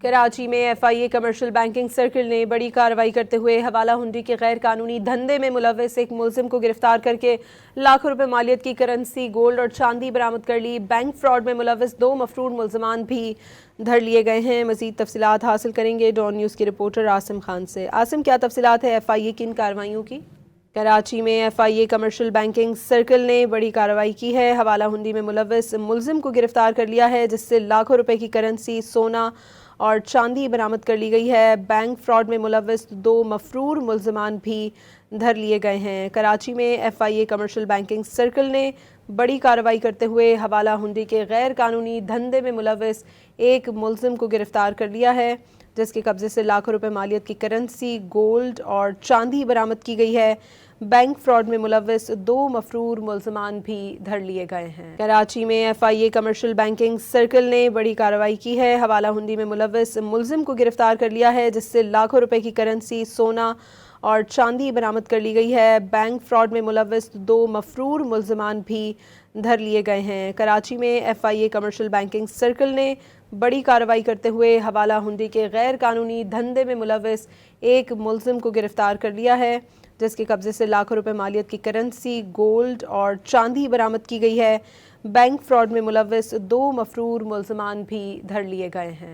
کراچی میں F I A commercial banking circle نے بڑی کارروائی کرتے ہوئے حوالہ ہنڈی کے غیر قانونی دھندے میں ملوث ایک ملزم کو گرفتار کر کے لاکھوں روپے مالیت کی کرنسی، گولڈ اور چاندی برآمد کر لی۔ بینک فراڈ میں ملوث 2 مفرور ملزمان بھی دھر لیے گئے ہیں۔ مزید تفصیلات حاصل کریں گے ڈان نیوز کے رپورٹر عاصم خان سے۔ عاصم، کیا تفصیلات ہے ایف آئی اے کی ان کارروائیوں کی؟ کراچی میں F I A commercial banking circle نے بڑی کارروائی کی ہے۔ حوالہ ہنڈی میں ملوث ملزم کو گرفتار کر لیا ہے، جس سے لاکھوں روپے کی کرنسی، سونا اور چاندی برآمد کر لی گئی ہے۔ بینک فراڈ میں ملوث 2 مفرور ملزمان بھی دھر لیے گئے ہیں۔ کراچی میں F I A commercial banking circle نے بڑی کارروائی کرتے ہوئے حوالہ ہنڈی کے غیر قانونی دھندے میں ملوث ایک ملزم کو گرفتار کر لیا ہے، جس کے قبضے سے لاکھوں روپے مالیت کی کرنسی، گولڈ اور چاندی برآمد کی گئی ہے۔ بینک فراڈ میں ملوث 2 مفرور ملزمان بھی دھر لیے گئے ہیں۔ کراچی میں F I A commercial banking circle نے بڑی کارروائی کی ہے۔ حوالہ ہنڈی میں ملوث ملزم کو گرفتار کر لیا ہے، جس سے لاکھوں روپے کی کرنسی، سونا اور چاندی برآمد کر لی گئی ہے۔ بینک فراڈ میں ملوث 2 مفرور ملزمان بھی دھر لیے گئے ہیں۔ کراچی میں F I A commercial banking circle نے بڑی کارروائی کرتے ہوئے حوالہ ہنڈی کے غیر قانونی دھندے میں ملوث ایک ملزم کو گرفتار کر لیا ہے، جس کے قبضے سے لاکھوں روپے مالیت کی کرنسی، گولڈ اور چاندی برآمد کی گئی ہے۔ بینک فراڈ میں ملوث 2 مفرور ملزمان بھی دھر لیے گئے ہیں۔